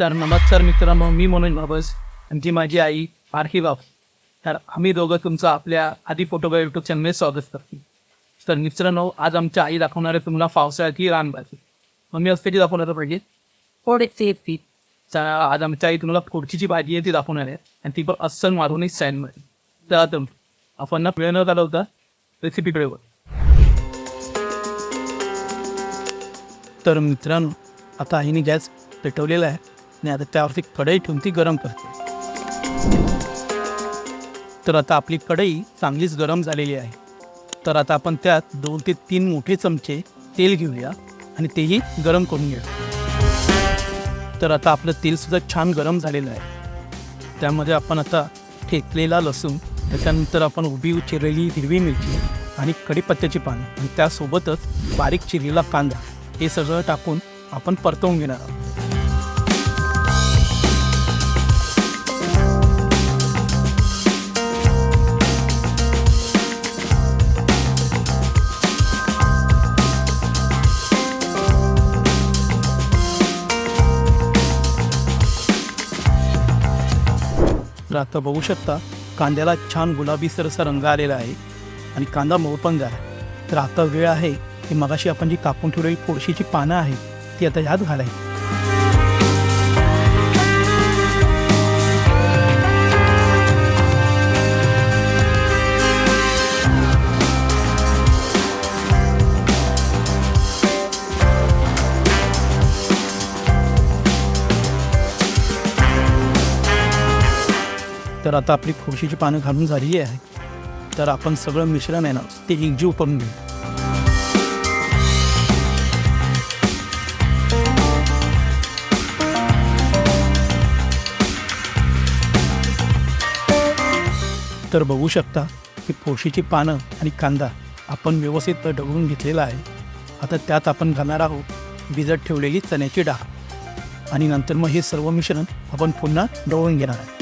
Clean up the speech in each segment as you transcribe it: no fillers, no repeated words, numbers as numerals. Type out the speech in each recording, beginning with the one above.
तर नमस्कार मित्रांनो, मी मनोज भाबस आणि ती माझी आई पारखी बाप. तर आम्ही दोघं तुमचं आपल्या आधी फोटोग्राफ यूट्यूब चॅनलमध्ये स्वागत करतो. तर मित्रांनो, आज आमच्या आई दाखवणार आहे तुम्हाला पावसाळ्याची रानभाजी. मग मी असते ती दाखवणार पाहिजे थोडे तर आज आमच्या आई तुम्हाला फोडचीची भाजी आहे ती दाखवणार आहे आणि ती पण अस्सल मारूनही स्टाईलमध्ये. तर आता आपण ना वेळ न घालवता रेसिपीकडे वर. तर मित्रांनो, आता आईने गॅस पेटवलेला आहे आणि आता त्यावरती कढई ठेवून ती गरम करते. तर आता आपली कढई चांगलीच गरम झालेली आहे. तर आता आपण त्यात 2 ते 3 मोठे चमचे तेल घेऊया आणि तेही गरम करून घेऊया. तर आता आपलं तेलसुद्धा छान गरम झालेलं आहे. त्यामध्ये आपण आता ठेचलेला लसूण, त्याच्यानंतर आपण उभी चिरलेली हिरवी मिरची आणि कढीपत्त्याची पानं आणि त्यासोबतच बारीक चिरलेला कांदा हे सगळं टाकून आपण परतवून घेणार आहोत. तर आता बघू शकता कांद्याला छान गुलाबीसर असा रंग आलेला आहे आणि कांदा मऊ पण झाला. तर आता वेळ आहे की मगाशी आपण जी कापून ठेवलेली फोडशीची पानं आहेत ती आता ह्यात घालायची. तर आता आपली फोडशीची पानं घालून झाली आहे. तर आपण सगळं मिश्रण आहे ना ते एकजीव करून घेऊ. तर बघू शकता की फोडशीची पानं आणि कांदा आपण व्यवस्थित ढवळून घेतलेला आहे. आता त्यात आपण घालणार आहोत भिजत ठेवलेली चण्याची डाळ आणि नंतर मग हे सर्व मिश्रण आपण पुन्हा ढवळून घेणार आहे.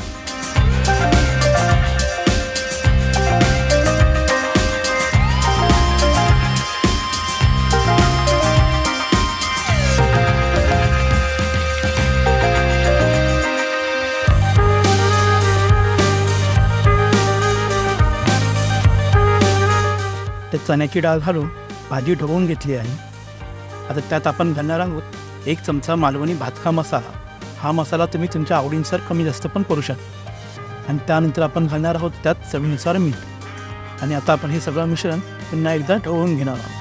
ते चण्याची डाळ घालून भाजी ढवळून घेतली आहे. आता त्यात आपण घालणार आहोत 1 चमचा मालवणी भातका मसाला. हा मसाला तुम्ही तुमच्या आवडीनुसार कमी जास्त पण करू शकता. आणि त्यानंतर आपण घालणार आहोत त्यात चवीनुसार मीठ. आणि आता आपण हे सगळं मिश्रण पुन्हा एकदा ढवळून घेणार आहोत.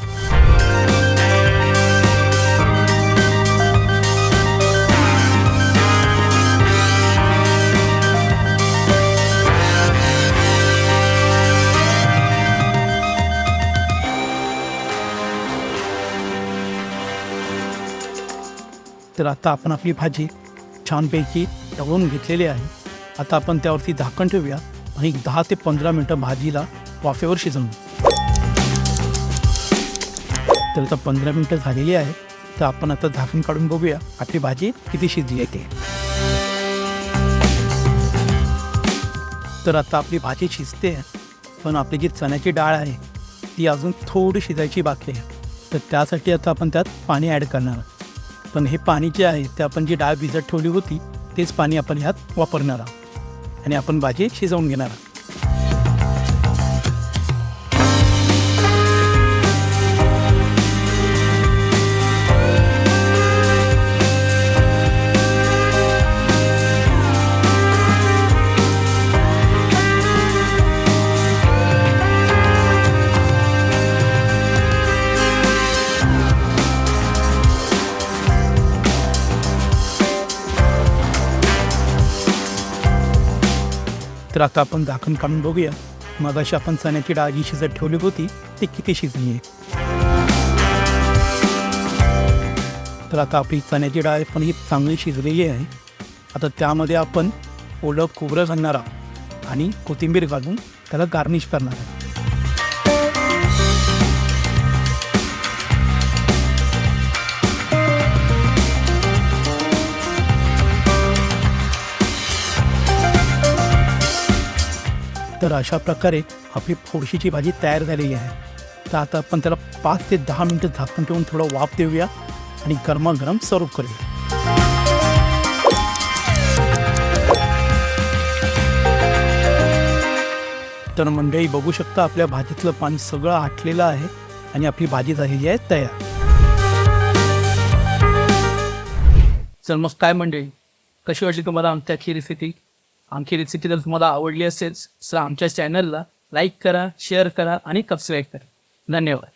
तर आता आपण आपली भाजी छानपैकी ढवळून घेतलेली आहे. आता आपण त्यावरती झाकण ठेवूया आणि 10 ते 15 मिनटं भाजीला वाफेवर शिजवून. तर आता 15 मिनटं झालेली आहे. तर आपण आता झाकण काढून बघूया आपली भाजी किती शिजली आहे ते. तर आता आपली भाजी शिजते, पण आपली जी चण्याची डाळ आहे ती अजून थोडी शिजायची बाकी आहे. तर त्यासाठी आता आपण त्यात पाणी ॲड करणार आहोत. पण हे पाणी जे आहे ते आपण जी डाळ भिजत ठेवली होती तेच पाणी आपण ह्यात वापरणार आहोत आणि आपण भाजी शिजवून घेणार आहोत. तर आता आपण झाकण काढून बघूया मगाशी आपण चण्याची डाळ जी शिजत ठेवली होती ती किती शिजली आहे. तर आता आपली चण्याची डाळ पण ही चांगली शिजलेली आहे. आता त्यामध्ये आपण ओलं खोबरं घालणार आहोत आणि कोथिंबीर घालून त्याला गार्निश करणार आहे. तर अशा प्रकारे आपली फोडशीची भाजी तयार झालेली आहे. तर आता आपण त्याला 5 ते 10 मिनटं झाकून ठेवून थोडं वाफ देऊया आणि गरमागरम सर्व करूया. तर मंडळी बघू शकता आपल्या भाजीतलं पाणी सगळं आटलेलं आहे आणि आपली भाजी झालेली आहे तयार. चल मग काय मंडळी, कशी वाटली तुम्हाला आमची रेसिपी? आमची रेसिपी जर तुम्हाला आवडली असेल तर आमच्या चॅनलला लाईक करा, शेअर करा आणि सबस्क्राईब करा. धन्यवाद.